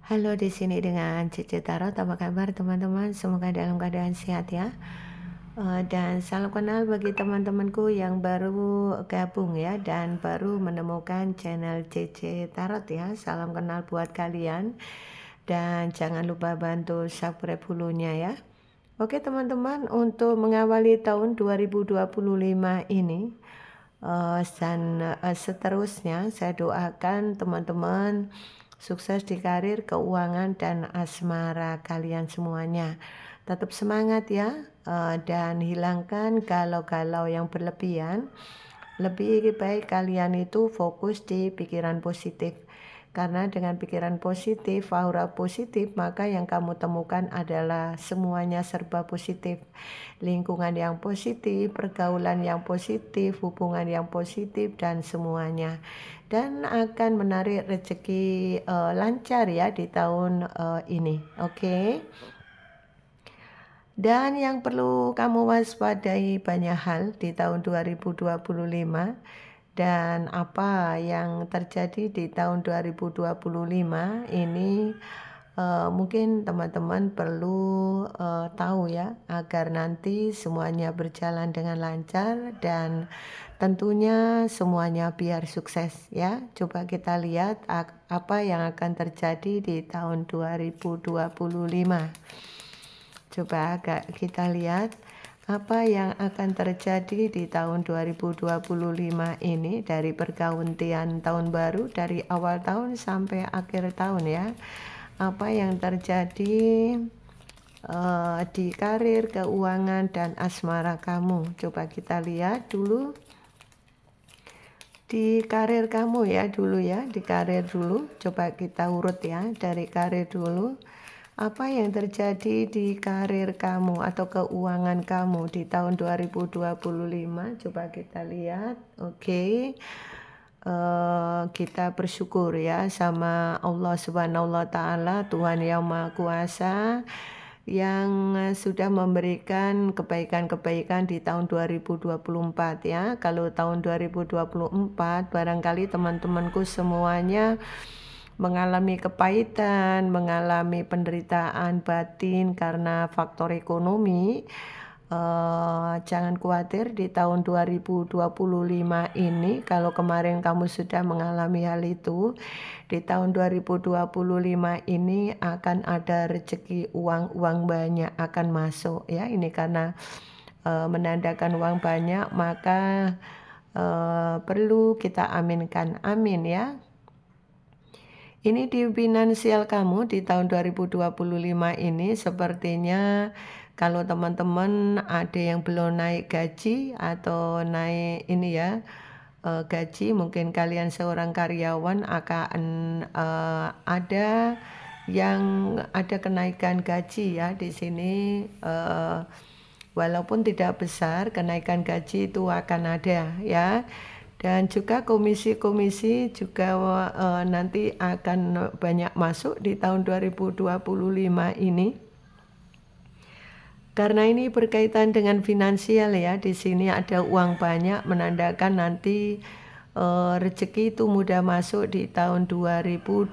Halo, di sini dengan Cici Tarot. Apa kabar teman-teman? Semoga dalam keadaan sehat ya. Dan salam kenal bagi teman-temanku yang baru gabung ya dan baru menemukan channel Cici Tarot ya. Salam kenal buat kalian dan jangan lupa bantu subscribe dulunya ya. Oke teman-teman, untuk mengawali tahun 2025 ini dan seterusnya, saya doakan teman-teman sukses di karir, keuangan, dan asmara kalian semuanya. Tetap semangat ya, dan hilangkan galau-galau yang berlebihan. Lebih baik kalian itu fokus di pikiran positif. Karena dengan pikiran positif, aura positif, maka yang kamu temukan adalah semuanya serba positif. Lingkungan yang positif, pergaulan yang positif, hubungan yang positif, dan semuanya. Dan akan menarik rezeki lancar ya di tahun ini. Oke. Dan yang perlu kamu waspadai banyak hal di tahun 2025. Dan apa yang terjadi di tahun 2025 ini mungkin teman-teman perlu tahu ya, agar nanti semuanya berjalan dengan lancar dan tentunya semuanya biar sukses ya. Coba kita lihat apa yang akan terjadi di tahun 2025. Coba kita lihat apa yang akan terjadi di tahun 2025 ini dari pergantian tahun baru, dari awal tahun sampai akhir tahun ya. Apa yang terjadi di karir, keuangan, dan asmara kamu. Coba kita lihat dulu di karir kamu ya dulu ya, di karir dulu. Coba kita urut ya dari karir dulu. Apa yang terjadi di karir kamu atau keuangan kamu di tahun 2025? Coba kita lihat. Oke. Kita bersyukur ya sama Allah Subhanahu wa Ta'ala, Tuhan yang Maha Kuasa, yang sudah memberikan kebaikan-kebaikan di tahun 2024 ya. Kalau tahun 2024 barangkali teman-temanku semuanya mengalami kepahitan, mengalami penderitaan batin karena faktor ekonomi. Jangan khawatir di tahun 2025 ini, kalau kemarin kamu sudah mengalami hal itu, di tahun 2025 ini akan ada rezeki, uang banyak akan masuk ya. Ini karena menandakan uang banyak, maka perlu kita aminkan, amin ya. Ini di finansial kamu di tahun 2025 ini sepertinya kalau teman-teman ada yang belum naik gaji atau naik ini ya, gaji, mungkin kalian seorang karyawan akan ada yang ada kenaikan gaji ya di sini, walaupun tidak besar, kenaikan gaji itu akan ada ya. Dan juga komisi-komisi juga nanti akan banyak masuk di tahun 2025 ini. Karena ini berkaitan dengan finansial ya, di sini ada uang banyak menandakan nanti rezeki itu mudah masuk di tahun 2025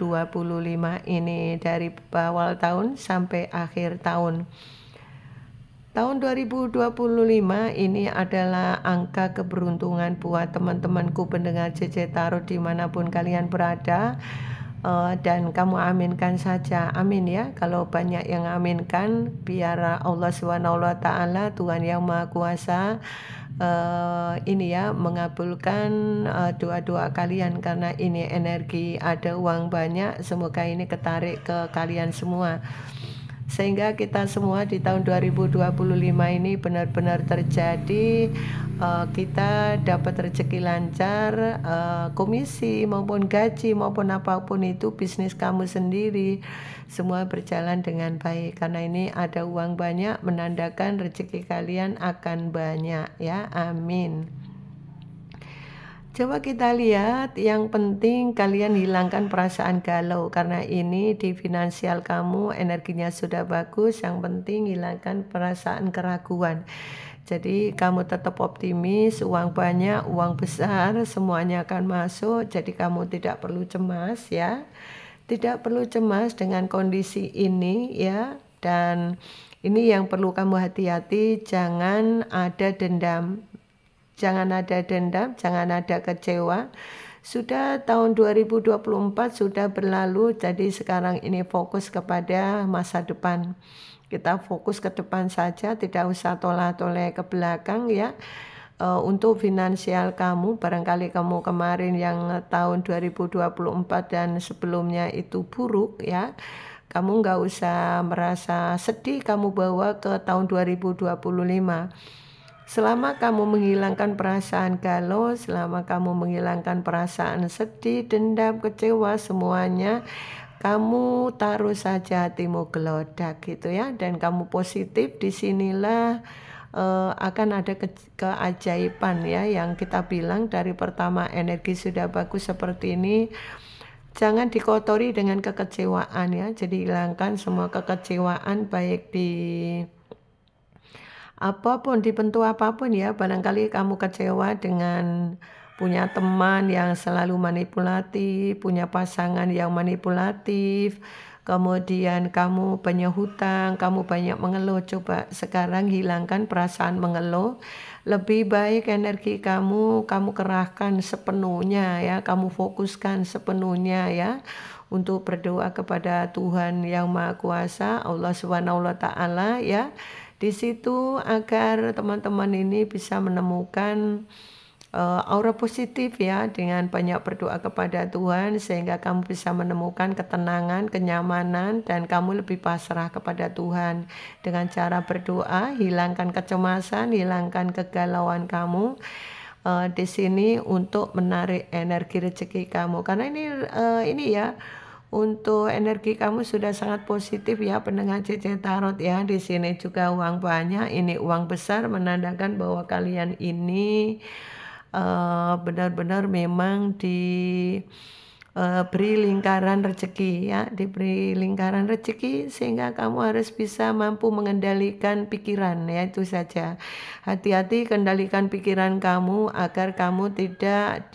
ini, dari awal tahun sampai akhir tahun. Tahun 2025 ini adalah angka keberuntungan buat teman-temanku pendengar CC Tarot dimanapun kalian berada, dan kamu aminkan saja, amin ya. Kalau banyak yang aminkan, biar Allah SWT, Tuhan yang Maha Kuasa, ini ya, mengabulkan doa-doa kalian, karena ini energi ada uang banyak. Semoga ini ketarik ke kalian semua, sehingga kita semua di tahun 2025 ini benar-benar terjadi, kita dapat rezeki lancar, komisi maupun gaji maupun apapun itu bisnis kamu sendiri, semua berjalan dengan baik. Karena ini ada uang banyak menandakan rezeki kalian akan banyak ya, amin. Coba kita lihat, yang penting kalian hilangkan perasaan galau, karena ini di finansial kamu energinya sudah bagus. Yang penting hilangkan perasaan keraguan. Jadi kamu tetap optimis, uang banyak, uang besar, semuanya akan masuk. Jadi kamu tidak perlu cemas ya. Tidak perlu cemas dengan kondisi ini ya, dan ini yang perlu kamu hati-hati, jangan ada dendam. Jangan ada dendam, jangan ada kecewa. Sudah tahun 2024 sudah berlalu, jadi sekarang ini fokus kepada masa depan. Kita fokus ke depan saja, tidak usah tolak-tolak ke belakang ya. Untuk finansial kamu, barangkali kamu kemarin yang tahun 2024 dan sebelumnya itu buruk ya, kamu nggak usah merasa sedih, kamu bawa ke tahun 2025. Selama kamu menghilangkan perasaan galau, selama kamu menghilangkan perasaan sedih, dendam, kecewa, semuanya kamu taruh saja hatimu gelodak gitu ya, dan kamu positif. Disinilah akan ada keajaiban ya, yang kita bilang dari pertama energi sudah bagus seperti ini. Jangan dikotori dengan kekecewaan ya, jadi hilangkan semua kekecewaan, baik di apapun, di bentuk apapun ya. Barangkali kamu kecewa dengan punya teman yang selalu manipulatif, punya pasangan yang manipulatif, kemudian kamu banyak hutang, kamu banyak mengeluh. Coba sekarang hilangkan perasaan mengeluh. Lebih baik energi kamu kerahkan sepenuhnya ya, kamu fokuskan sepenuhnya ya untuk berdoa kepada Tuhan Yang Maha Kuasa, Allah Subhanahu wa Ta'ala ya. Di situ agar teman-teman ini bisa menemukan aura positif ya, dengan banyak berdoa kepada Tuhan, sehingga kamu bisa menemukan ketenangan, kenyamanan, dan kamu lebih pasrah kepada Tuhan. Dengan cara berdoa, hilangkan kecemasan, hilangkan kegalauan kamu di sini untuk menarik energi rezeki kamu. Karena ini ya, untuk energi kamu sudah sangat positif ya, pendengar CC Tarot ya. Di sini juga uang banyak, ini uang besar, menandakan bahwa kalian ini benar-benar memang beri lingkaran rezeki ya, diberi lingkaran rezeki, sehingga kamu harus bisa mampu mengendalikan pikiran ya. Itu saja, hati-hati kendalikan pikiran kamu agar kamu tidak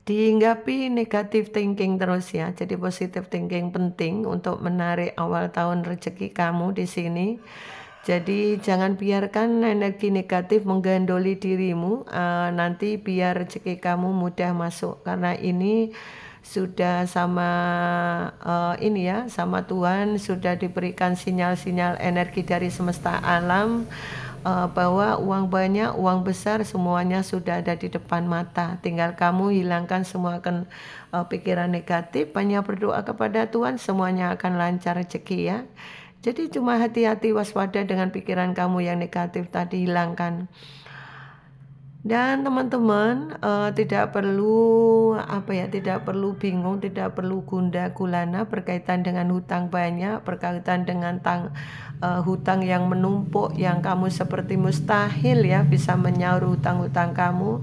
dihinggapi negatif thinking terus ya. Jadi positive thinking penting untuk menarik awal tahun rezeki kamu di sini. Jadi jangan biarkan energi negatif menggandoli dirimu, nanti biar rezeki kamu mudah masuk, karena ini sudah sama ini ya, sama Tuhan sudah diberikan sinyal-sinyal energi dari semesta alam bahwa uang banyak, uang besar, semuanya sudah ada di depan mata. Tinggal kamu hilangkan semua pikiran negatif, banyak berdoa kepada Tuhan, semuanya akan lancar rezeki ya. Jadi cuma hati-hati, waspada dengan pikiran kamu yang negatif tadi, hilangkan. Dan teman-teman tidak perlu tidak perlu bingung, tidak perlu gundah gulana berkaitan dengan hutang banyak, berkaitan dengan hutang yang menumpuk, yang kamu seperti mustahil ya bisa menyaur hutang-hutang kamu.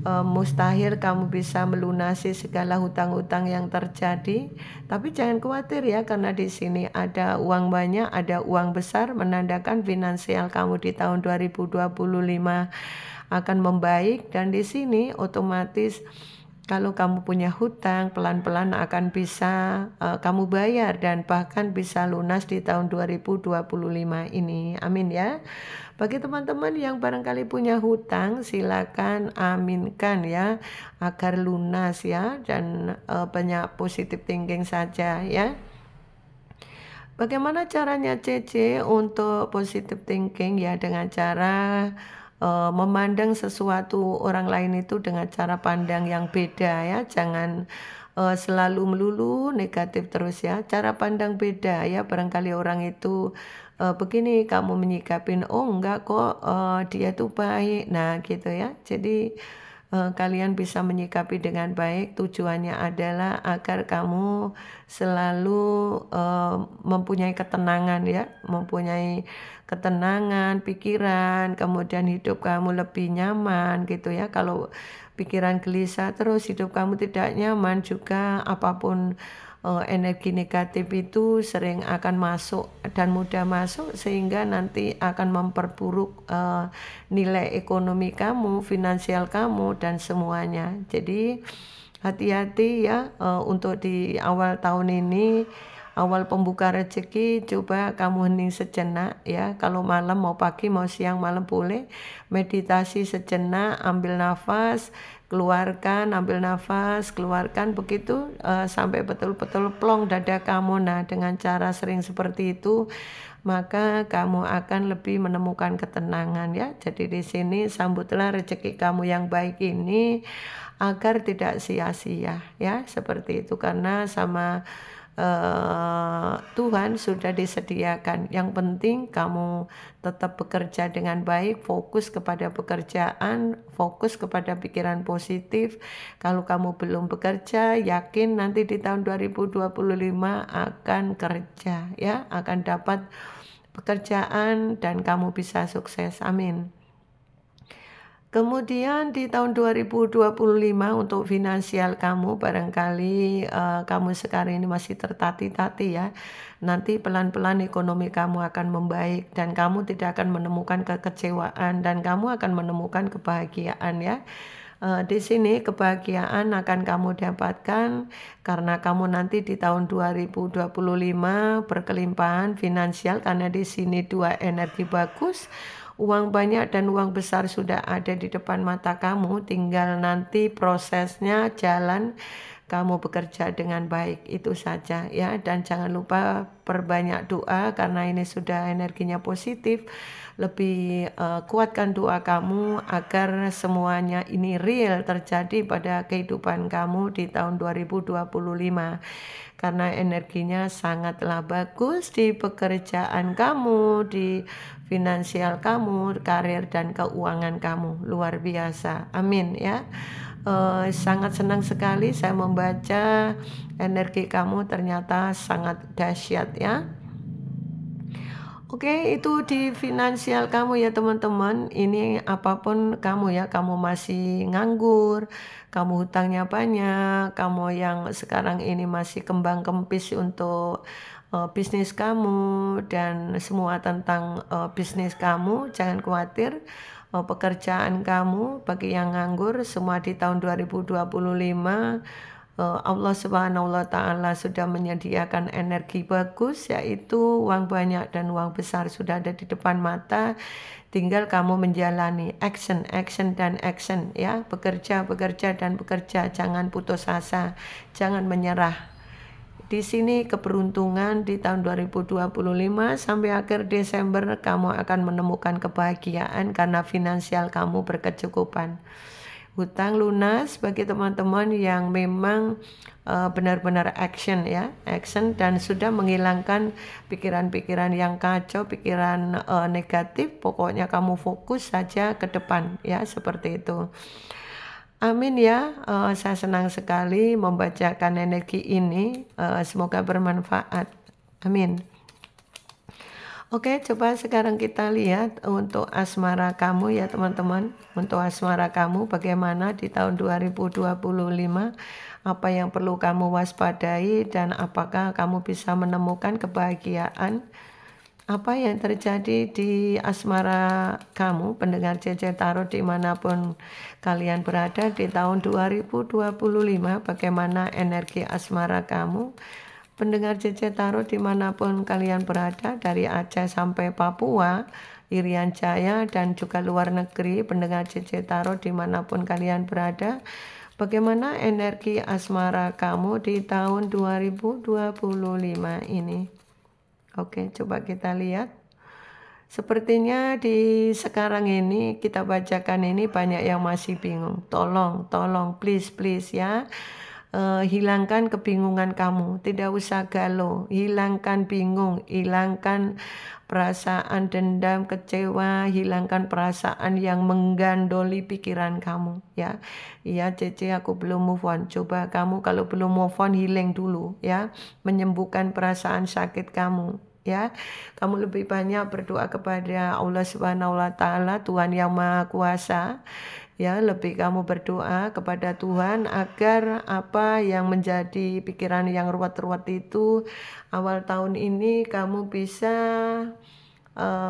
Mustahil kamu bisa melunasi segala hutang-hutang yang terjadi. Tapi jangan khawatir ya, karena di sini ada uang banyak, ada uang besar, menandakan finansial kamu di tahun 2025 akan membaik. Dan di sini otomatis kalau kamu punya hutang, pelan-pelan akan bisa kamu bayar, dan bahkan bisa lunas di tahun 2025 ini. Amin ya. Bagi teman-teman yang barangkali punya hutang, silakan aminkan ya agar lunas ya, dan banyak positive thinking saja ya. Bagaimana caranya CC untuk positive thinking ya? Dengan cara memandang sesuatu orang lain itu dengan cara pandang yang beda ya. Jangan selalu melulu negatif terus ya. Cara pandang beda ya. Barangkali orang itu begini, kamu menyikapin, oh enggak kok, dia tuh baik, nah gitu ya. Jadi kalian bisa menyikapi dengan baik. Tujuannya adalah agar kamu selalu mempunyai ketenangan ya, mempunyai ketenangan pikiran, kemudian hidup kamu lebih nyaman gitu ya. Kalau pikiran gelisah terus, hidup kamu tidak nyaman juga, apapun energi negatif itu sering akan masuk dan mudah masuk, sehingga nanti akan memperburuk nilai ekonomi kamu, finansial kamu, dan semuanya. Jadi hati-hati ya untuk di awal tahun ini, awal pembuka rezeki, coba kamu hening sejenak ya. Kalau malam mau pagi mau siang malam boleh meditasi sejenak, ambil nafas, keluarkan, ambil nafas, keluarkan, begitu sampai betul-betul plong dada kamu. Nah, dengan cara sering seperti itu, maka kamu akan lebih menemukan ketenangan ya. Jadi di sini sambutlah rezeki kamu yang baik ini agar tidak sia-sia ya, seperti itu, karena sama Tuhan sudah disediakan. Yang penting kamu tetap bekerja dengan baik, fokus kepada pekerjaan, fokus kepada pikiran positif. Kalau kamu belum bekerja, yakin nanti di tahun 2025 akan kerja ya, akan dapat pekerjaan dan kamu bisa sukses. Amin. Kemudian di tahun 2025 untuk finansial kamu, barangkali kamu sekarang ini masih tertati-tati ya. Nanti pelan-pelan ekonomi kamu akan membaik dan kamu tidak akan menemukan kekecewaan dan kamu akan menemukan kebahagiaan ya. Di sini kebahagiaan akan kamu dapatkan karena kamu nanti di tahun 2025 berkelimpahan finansial, karena di sini dua energi bagus. Uang banyak dan uang besar sudah ada di depan mata kamu, tinggal nanti prosesnya jalan, kamu bekerja dengan baik, itu saja ya. Dan jangan lupa perbanyak doa karena ini sudah energinya positif. Lebih kuatkan doa kamu agar semuanya ini real terjadi pada kehidupan kamu di tahun 2025. Karena energinya sangatlah bagus di pekerjaan kamu, di finansial kamu, karir dan keuangan kamu. Luar biasa. Amin ya. Sangat senang sekali saya membaca energi kamu ternyata sangat dahsyat ya. Oke, itu di finansial kamu ya teman-teman. Ini apapun kamu ya, kamu masih nganggur, kamu hutangnya banyak, kamu yang sekarang ini masih kembang kempis untuk bisnis kamu dan semua tentang bisnis kamu, jangan khawatir. Pekerjaan kamu bagi yang nganggur semua di tahun 2025 Allah Subhanahu wa Ta'ala sudah menyediakan energi bagus, yaitu uang banyak dan uang besar sudah ada di depan mata. Tinggal kamu menjalani action dan action ya, bekerja dan bekerja, jangan putus asa, jangan menyerah. Di sini keberuntungan di tahun 2025 sampai akhir Desember kamu akan menemukan kebahagiaan karena finansial kamu berkecukupan. Hutang lunas bagi teman-teman yang memang benar-benar action ya, action dan sudah menghilangkan pikiran-pikiran yang kacau, pikiran negatif. Pokoknya kamu fokus saja ke depan ya, seperti itu. Amin ya. Saya senang sekali membacakan energi ini, semoga bermanfaat. Amin. Oke, coba sekarang kita lihat untuk asmara kamu ya teman-teman. Untuk asmara kamu bagaimana di tahun 2025, apa yang perlu kamu waspadai dan apakah kamu bisa menemukan kebahagiaan. Apa yang terjadi di asmara kamu, pendengar JJ Tarot dimanapun kalian berada di tahun 2025, bagaimana energi asmara kamu. Pendengar JJ Tarot dimanapun kalian berada, dari Aceh sampai Papua, Irian Jaya dan juga luar negeri, pendengar JJ Tarot dimanapun kalian berada, bagaimana energi asmara kamu di tahun 2025 ini. Oke, coba kita lihat. Sepertinya di sekarang ini kita bacakan ini banyak yang masih bingung. Tolong please ya. Hilangkan kebingungan kamu, tidak usah galau, hilangkan bingung, hilangkan perasaan dendam, kecewa, hilangkan perasaan yang menggandoli pikiran kamu ya. Iya Cece, aku belum move on. Coba kamu kalau belum move on, healing dulu ya, menyembuhkan perasaan sakit kamu ya. Kamu lebih banyak berdoa kepada Allah Subhanahu wa Ta'ala, Tuhan yang Maha Kuasa ya. Lebih kamu berdoa kepada Tuhan agar apa yang menjadi pikiran yang ruwet-ruwet itu awal tahun ini kamu bisa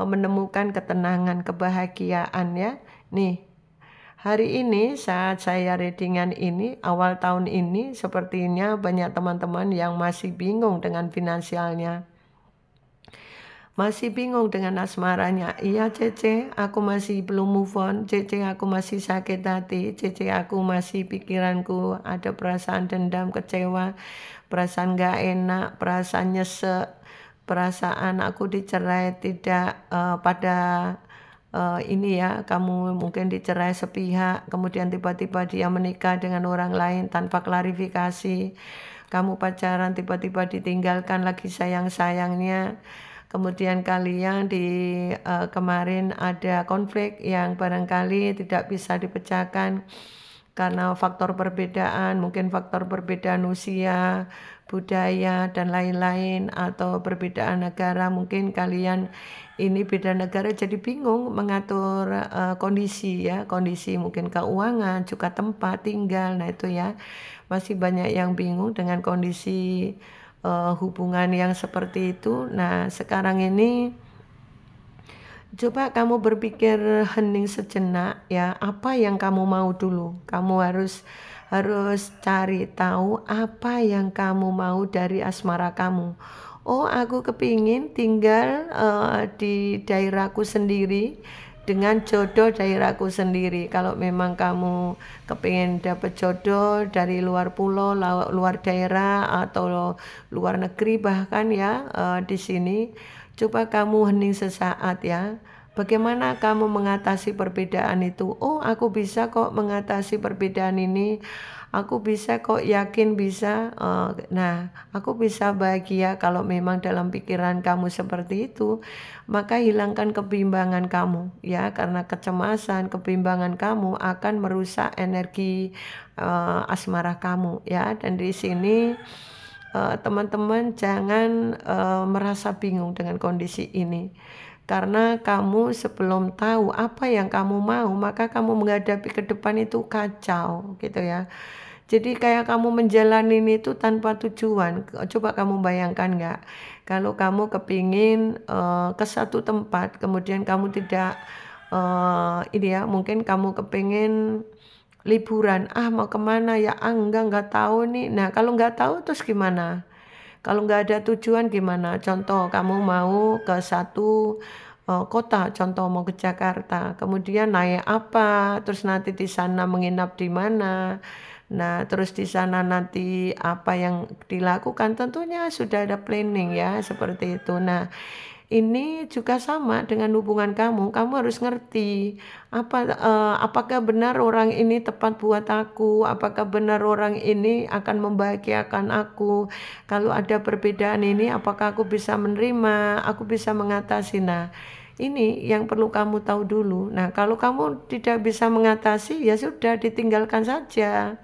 menemukan ketenangan, kebahagiaan ya. Nih, Hari ini saat saya readingan ini, awal tahun ini, sepertinya banyak teman-teman yang masih bingung dengan finansialnya. Masih bingung dengan asmaranya. Iya Cece, aku masih belum move on. Cece, aku masih sakit hati. Cece, aku masih pikiranku ada perasaan dendam, kecewa, perasaan gak enak, perasaan nyesek, perasaan aku dicerai tidak pada ini ya, kamu mungkin dicerai sepihak, kemudian tiba-tiba dia menikah dengan orang lain tanpa klarifikasi. Kamu pacaran tiba-tiba ditinggalkan lagi sayang-sayangnya. Kemudian kalian di kemarin ada konflik yang barangkali tidak bisa dipecahkan karena faktor perbedaan, mungkin faktor perbedaan usia, budaya, dan lain-lain, atau perbedaan negara. Mungkin kalian ini beda negara jadi bingung mengatur kondisi ya, kondisi mungkin keuangan, juga tempat tinggal. Nah itu ya, masih banyak yang bingung dengan kondisi hubungan yang seperti itu. Nah sekarang ini coba kamu berpikir hening sejenak ya, apa yang kamu mau dulu. Kamu harus cari tahu apa yang kamu mau dari asmara kamu. Oh, aku kepingin tinggal di daerahku sendiri dengan jodoh daerahku sendiri. Kalau memang kamu kepingin dapat jodoh dari luar pulau, luar daerah, atau luar negeri bahkan ya, di sini coba kamu hening sesaat ya. Bagaimana kamu mengatasi perbedaan itu? Oh, aku bisa kok mengatasi perbedaan ini. Aku bisa kok, yakin bisa. Nah, aku bisa bahagia kalau memang dalam pikiran kamu seperti itu. Maka hilangkan kebimbangan kamu ya, karena kecemasan, kebimbangan kamu akan merusak energi asmara kamu ya. Dan di sini teman-teman jangan merasa bingung dengan kondisi ini. Karena kamu sebelum tahu apa yang kamu mau, maka kamu menghadapi ke depan itu kacau gitu ya. Jadi kayak kamu menjalani itu tanpa tujuan. Coba kamu bayangkan nggak, kalau kamu kepingin ke satu tempat, kemudian kamu tidak ini ya, mungkin kamu kepingin liburan, mau kemana ya, enggak tahu nih. Nah kalau nggak tahu terus gimana? Kalau nggak ada tujuan gimana? Contoh kamu mau ke satu kota, contoh mau ke Jakarta, kemudian naik apa, terus nanti di sana menginap di mana. Nah, terus di sana nanti apa yang dilakukan, tentunya sudah ada planning ya, seperti itu. Nah, ini juga sama dengan hubungan kamu. Kamu harus ngerti apakah benar orang ini tepat buat aku, apakah benar orang ini akan membahagiakan aku. Kalau ada perbedaan ini, apakah aku bisa menerima, aku bisa mengatasi. Nah, ini yang perlu kamu tahu dulu. Nah, kalau kamu tidak bisa mengatasi, ya sudah, ditinggalkan saja.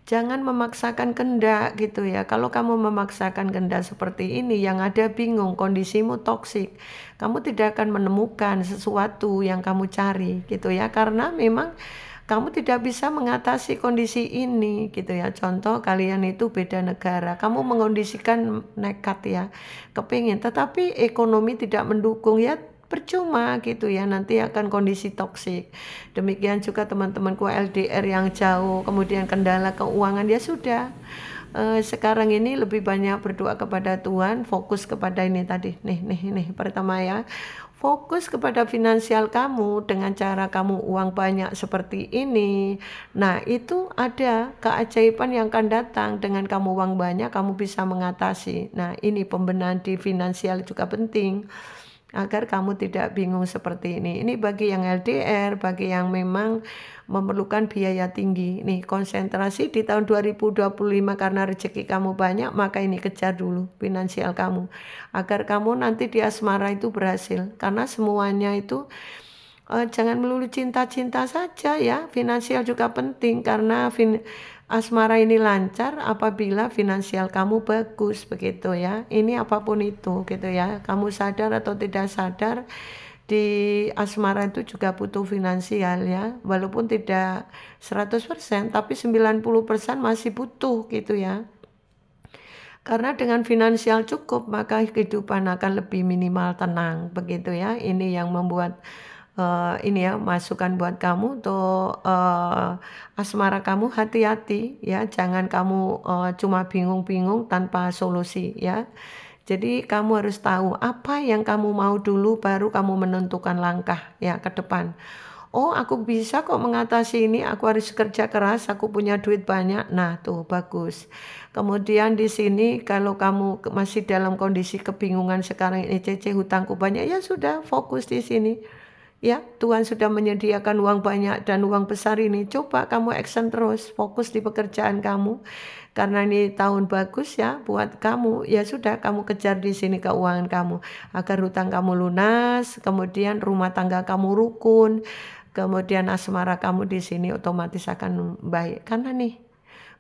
Jangan memaksakan kehendak gitu ya. Kalau kamu memaksakan kehendak seperti ini, yang ada bingung, kondisimu toksik, kamu tidak akan menemukan sesuatu yang kamu cari gitu ya. Karena memang kamu tidak bisa mengatasi kondisi ini gitu ya. Contoh kalian itu beda negara, kamu mengondisikan nekat ya, kepingin, tetapi ekonomi tidak mendukung ya, percuma gitu ya, nanti akan kondisi toksik. Demikian juga teman-temanku LDR yang jauh, kemudian kendala keuangan, ya sudah. Sekarang ini lebih banyak berdoa kepada Tuhan, fokus kepada ini tadi. Nih, pertama ya, fokus kepada finansial kamu dengan cara kamu uang banyak seperti ini. Nah, itu ada keajaiban yang akan datang dengan kamu uang banyak, kamu bisa mengatasi. Nah, ini pembenahan di finansial juga penting, agar kamu tidak bingung seperti ini. Ini bagi yang LDR, bagi yang memang memerlukan biaya tinggi. Nih, konsentrasi di tahun 2025 karena rezeki kamu banyak, maka ini kejar dulu finansial kamu. Agar kamu nanti di asmara itu berhasil. Karena semuanya itu jangan melulu cinta-cinta saja ya, finansial juga penting karena asmara ini lancar apabila finansial kamu bagus begitu ya. Ini apapun itu gitu ya, kamu sadar atau tidak sadar, di asmara itu juga butuh finansial ya, walaupun tidak 100% tapi 90% masih butuh gitu ya. Karena dengan finansial cukup maka kehidupan akan lebih minimal tenang begitu ya. Ini yang membuat ini ya masukan buat kamu untuk asmara kamu, hati-hati ya, jangan kamu cuma bingung-bingung tanpa solusi ya. Jadi kamu harus tahu apa yang kamu mau dulu baru kamu menentukan langkah ya ke depan. Oh, aku bisa kok mengatasi ini, aku harus kerja keras, aku punya duit banyak. Nah, tuh bagus. Kemudian di sini kalau kamu masih dalam kondisi kebingungan sekarang ini, Cece hutangku banyak, ya sudah fokus di sini. Ya, Tuhan sudah menyediakan uang banyak dan uang besar ini. Coba kamu action terus, fokus di pekerjaan kamu. Karena ini tahun bagus ya buat kamu, ya sudah kamu kejar di sini keuangan kamu agar hutang kamu lunas, kemudian rumah tangga kamu rukun, kemudian asmara kamu di sini otomatis akan baik. Karena nih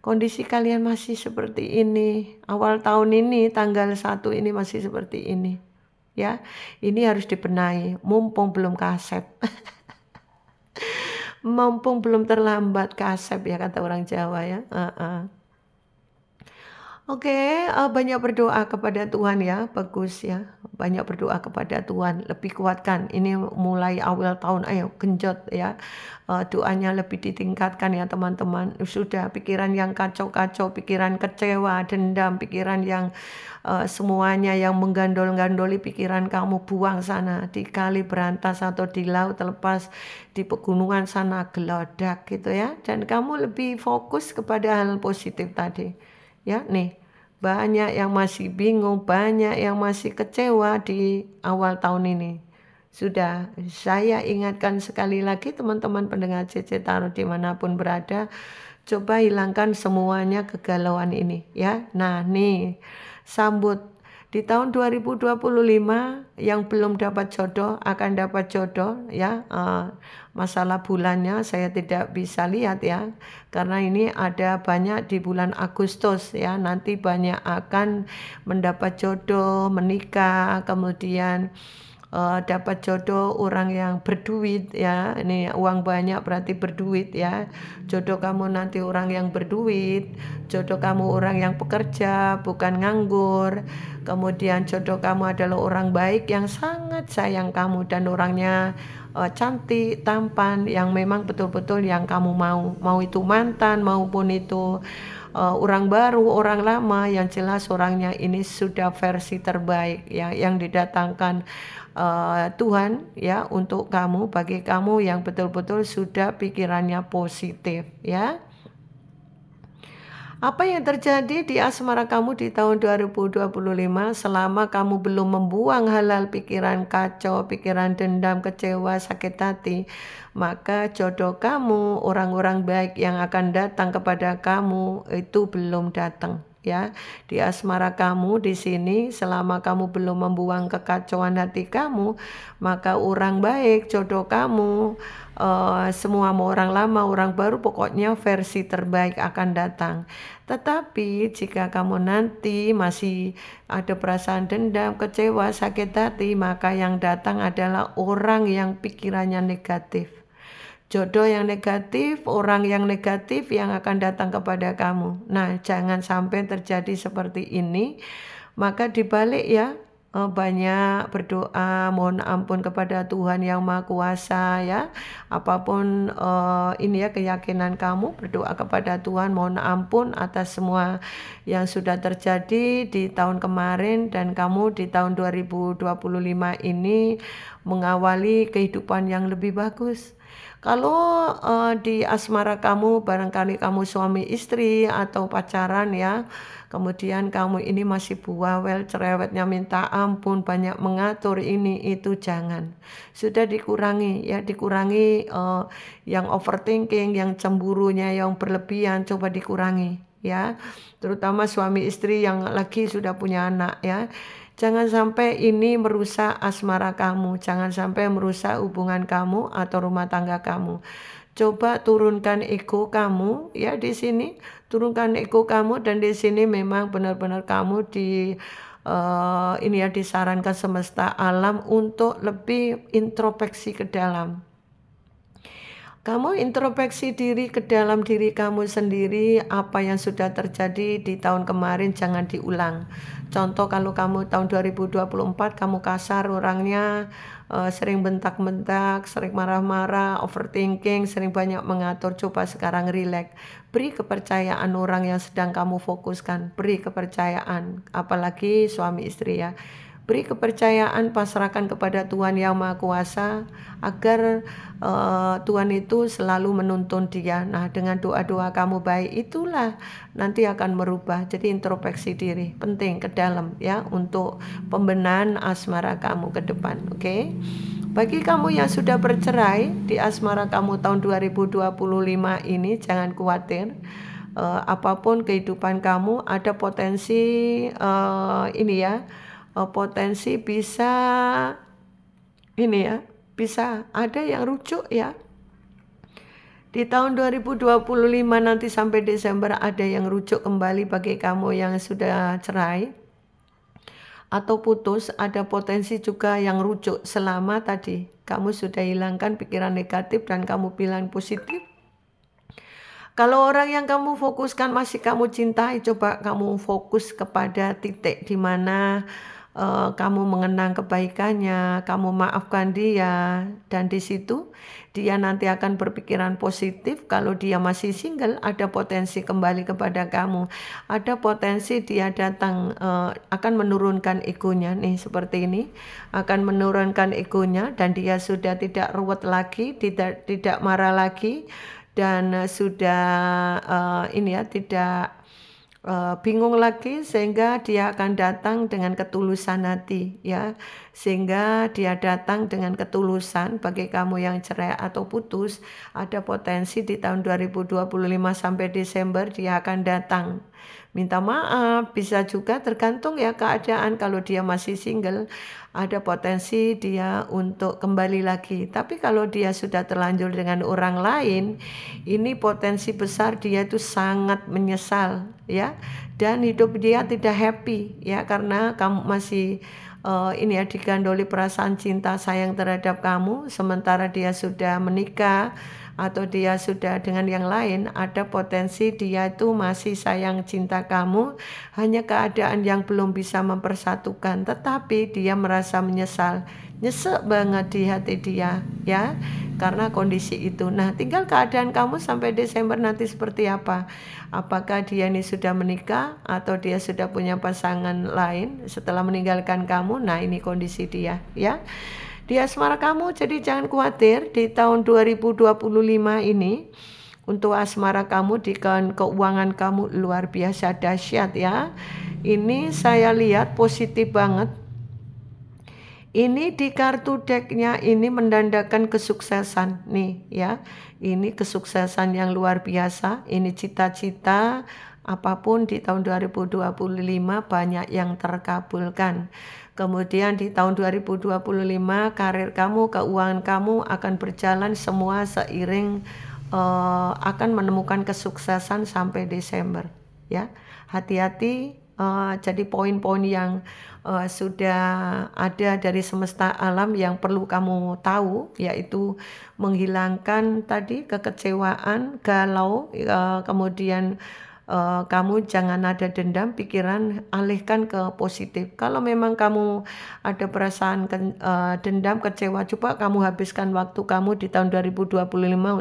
kondisi kalian masih seperti ini, awal tahun ini tanggal 1 ini masih seperti ini. Ya, ini harus dibenahi, mumpung belum kasep. Mumpung belum terlambat kasep ya kata orang Jawa ya. Oke, banyak berdoa kepada Tuhan ya, bagus ya. Banyak berdoa kepada Tuhan, lebih kuatkan. Ini mulai awal tahun, ayo genjot ya. Doanya lebih ditingkatkan ya teman-teman. Sudah pikiran yang kacau-kacau, pikiran kecewa, dendam, pikiran yang semuanya yang menggandol-gandoli pikiran kamu, buang sana di kali berantas atau di laut lepas, di pegunungan sana gelodak gitu ya. Dan kamu lebih fokus kepada hal positif tadi. Ya, nih, banyak yang masih bingung, banyak yang masih kecewa di awal tahun ini. Sudah, saya ingatkan sekali lagi teman-teman pendengar CC Tarot dimanapun berada, coba hilangkan semuanya kegalauan ini ya. Nah, nih, sambut di tahun 2025 yang belum dapat jodoh akan dapat jodoh ya. Masalah bulannya saya tidak bisa lihat ya, karena ini ada banyak di bulan Agustus ya, nanti banyak akan mendapat jodoh, menikah, kemudian dapat jodoh orang yang berduit ya. Ini uang banyak berarti berduit ya. Jodoh kamu nanti orang yang berduit, jodoh kamu orang yang pekerja bukan nganggur. Kemudian jodoh kamu adalah orang baik yang sangat sayang kamu dan orangnya cantik, tampan, yang memang betul-betul yang kamu mau itu mantan maupun itu orang baru, orang lama, yang jelas orangnya ini sudah versi terbaik ya, yang didatangkan Tuhan ya untuk kamu, bagi kamu yang betul-betul sudah pikirannya positif ya. Apa yang terjadi di asmara kamu di tahun 2025 selama kamu belum membuang hal-hal pikiran kacau, pikiran dendam, kecewa, sakit hati, maka jodoh kamu, orang-orang baik yang akan datang kepada kamu itu belum datang. Ya, di asmara kamu di sini selama kamu belum membuang kekacauan hati kamu, maka orang baik jodoh kamu, semua mau orang lama orang baru, pokoknya versi terbaik akan datang. Tetapi jika kamu nanti masih ada perasaan dendam, kecewa, sakit hati, maka yang datang adalah orang yang pikirannya negatif. Jodoh yang negatif, orang yang negatif yang akan datang kepada kamu. Nah, jangan sampai terjadi seperti ini. Maka dibalik ya, banyak berdoa, mohon ampun kepada Tuhan yang Maha Kuasa ya. Apapun ini ya keyakinan kamu, berdoa kepada Tuhan, mohon ampun atas semua yang sudah terjadi di tahun kemarin, dan kamu di tahun 2025 ini mengawali kehidupan yang lebih bagus. Kalau di asmara kamu barangkali kamu suami istri atau pacaran ya, kemudian kamu ini masih bawel, cerewetnya minta ampun, banyak mengatur ini itu, jangan. Sudah dikurangi ya, dikurangi yang overthinking, yang cemburunya yang berlebihan, coba dikurangi ya. Terutama suami istri yang lagi sudah punya anak ya. Jangan sampai ini merusak asmara kamu, jangan sampai merusak hubungan kamu atau rumah tangga kamu. Coba turunkan ego kamu ya di sini, turunkan ego kamu, dan di sini memang benar-benar kamu ini ya disarankan semesta alam untuk lebih introspeksi ke dalam. Kamu introspeksi diri ke dalam diri kamu sendiri, apa yang sudah terjadi di tahun kemarin jangan diulang. Contoh kalau kamu tahun 2024 kamu kasar orangnya, sering bentak-bentak, sering marah-marah, overthinking, sering banyak mengatur, coba sekarang relax. Beri kepercayaan orang yang sedang kamu fokuskan, beri kepercayaan, apalagi suami istri ya. Beri kepercayaan, pasrahkan kepada Tuhan Yang Maha Kuasa agar Tuhan itu selalu menuntun dia. Nah, dengan doa-doa kamu baik itulah nanti akan merubah. Jadi introspeksi diri penting ke dalam ya untuk pembenahan asmara kamu ke depan. Oke? Bagi kamu yang sudah bercerai di asmara kamu tahun 2025 ini jangan khawatir. Apapun kehidupan kamu ada potensi ini ya. Potensi bisa ini ya, bisa ada yang rujuk ya. Di tahun 2025 nanti sampai Desember ada yang rujuk kembali bagi kamu yang sudah cerai atau putus, ada potensi juga yang rujuk selama tadi kamu sudah hilangkan pikiran negatif dan kamu bilang positif. Kalau orang yang kamu fokuskan masih kamu cintai, coba kamu fokus kepada titik di mana kamu mengenang kebaikannya, kamu maafkan dia, dan di situ dia nanti akan berpikiran positif. Kalau dia masih single, ada potensi kembali kepada kamu, ada potensi dia datang akan menurunkan egonya nih seperti ini, akan menurunkan egonya dan dia sudah tidak ruwet lagi, tidak marah lagi, dan sudah ini ya tidak bingung lagi, sehingga dia akan datang dengan ketulusan hati ya, sehingga dia datang dengan ketulusan. Bagi kamu yang cerai atau putus, ada potensi di tahun 2025 sampai Desember dia akan datang minta maaf, bisa juga tergantung ya keadaan. Kalau dia masih single, ada potensi dia untuk kembali lagi. Tapi kalau dia sudah terlanjur dengan orang lain, ini potensi besar dia itu sangat menyesal ya, dan hidup dia tidak happy ya, karena kamu masih ini ya digandoli perasaan cinta sayang terhadap kamu, sementara dia sudah menikah atau dia sudah dengan yang lain. Ada potensi dia itu masih sayang cinta kamu, hanya keadaan yang belum bisa mempersatukan, tetapi dia merasa menyesal, nyesek banget di hati dia ya, karena kondisi itu. Nah, tinggal keadaan kamu sampai Desember nanti seperti apa. Apakah dia ini sudah menikah atau dia sudah punya pasangan lain setelah meninggalkan kamu. Nah, ini kondisi dia ya di asmara kamu. Jadi jangan khawatir di tahun 2025 ini untuk asmara kamu, di keuangan kamu luar biasa dahsyat ya. Ini saya lihat positif banget. Ini di kartu decknya ini menandakan kesuksesan nih ya. Ini kesuksesan yang luar biasa. Ini cita-cita apapun di tahun 2025 banyak yang terkabulkan. Kemudian di tahun 2025 karir kamu, keuangan kamu akan berjalan semua seiring akan menemukan kesuksesan sampai Desember ya. Hati-hati, jadi poin-poin yang sudah ada dari semesta alam yang perlu kamu tahu, yaitu menghilangkan tadi kekecewaan, galau, kemudian kamu jangan ada dendam, pikiran alihkan ke positif. Kalau memang kamu ada perasaan dendam, kecewa, coba kamu habiskan waktu kamu di tahun 2025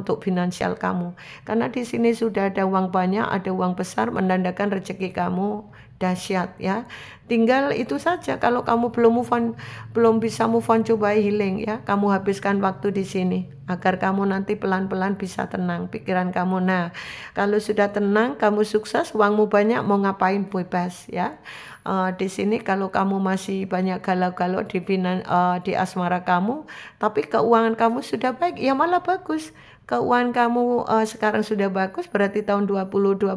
untuk finansial kamu, karena di sini sudah ada uang banyak, ada uang besar, menandakan rezeki kamu dahsyat ya. Tinggal itu saja, kalau kamu belum bisa move on, coba healing ya. Kamu habiskan waktu di sini agar kamu nanti pelan-pelan bisa tenang pikiran kamu. Nah, kalau sudah tenang, kamu sukses, uangmu banyak, mau ngapain bebas ya. Di sini kalau kamu masih banyak galau-galau di asmara kamu, tapi keuangan kamu sudah baik, ya malah bagus. Keuangan kamu sekarang sudah bagus, berarti tahun 2025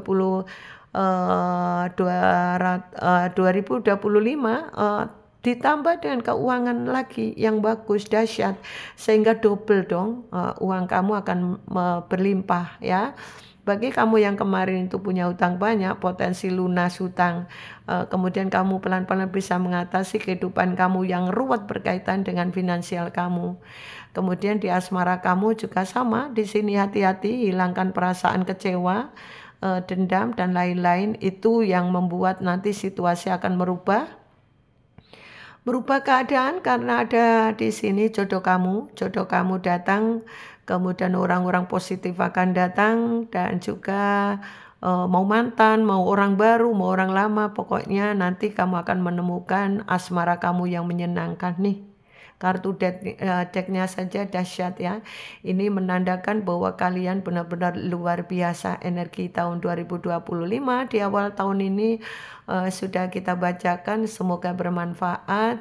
ditambah dengan keuangan lagi yang bagus, dahsyat, sehingga double dong, uang kamu akan berlimpah ya. Bagi kamu yang kemarin itu punya hutang banyak, potensi lunas hutang, kemudian kamu pelan-pelan bisa mengatasi kehidupan kamu yang ruwet berkaitan dengan finansial kamu. Kemudian di asmara kamu juga sama, di sini hati-hati, hilangkan perasaan kecewa, dendam dan lain-lain, itu yang membuat nanti situasi akan berubah keadaan karena ada di sini jodoh kamu datang, kemudian orang-orang positif akan datang dan juga mau mantan, mau orang baru, mau orang lama, pokoknya nanti kamu akan menemukan asmara kamu yang menyenangkan nih. Kartu decknya saja dahsyat ya. Ini menandakan bahwa kalian benar-benar luar biasa. Energi tahun 2025 di awal tahun ini sudah kita bacakan. Semoga bermanfaat.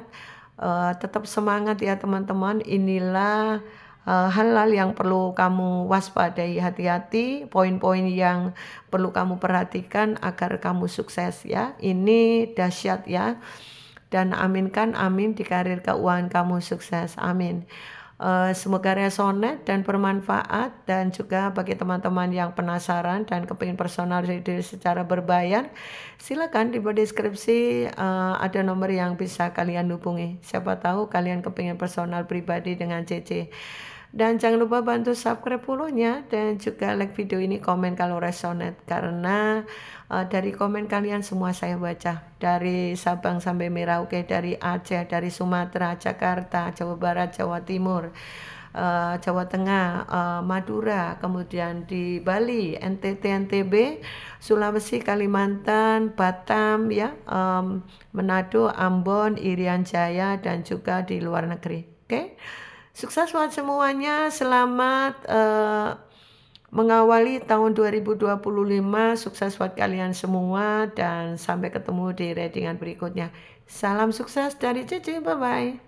Tetap semangat ya teman-teman. Inilah hal-hal yang perlu kamu waspadai, hati-hati, poin-poin yang perlu kamu perhatikan agar kamu sukses ya. Ini dahsyat ya. Dan aminkan, amin, di karir keuangan kamu sukses, amin. Semoga resonate dan bermanfaat, dan juga bagi teman-teman yang penasaran dan kepingin personal reading secara berbayar, silakan di deskripsi ada nomor yang bisa kalian hubungi. Siapa tahu kalian kepingin personal pribadi dengan CC. Dan jangan lupa bantu subscribe, follow-nya, dan juga like video ini, komen kalau resonate, karena dari komen kalian semua saya baca, dari Sabang sampai Merauke, dari Aceh, dari Sumatera, Jakarta, Jawa Barat, Jawa Timur, Jawa Tengah, Madura, kemudian di Bali, NTT, NTB, Sulawesi, Kalimantan, Batam, ya, Manado, Ambon, Irian Jaya, dan juga di luar negeri. Oke, sukses buat semuanya. Selamat mengawali tahun 2025. Sukses buat kalian semua, dan sampai ketemu di readingan berikutnya. Salam sukses dari Cici, bye-bye.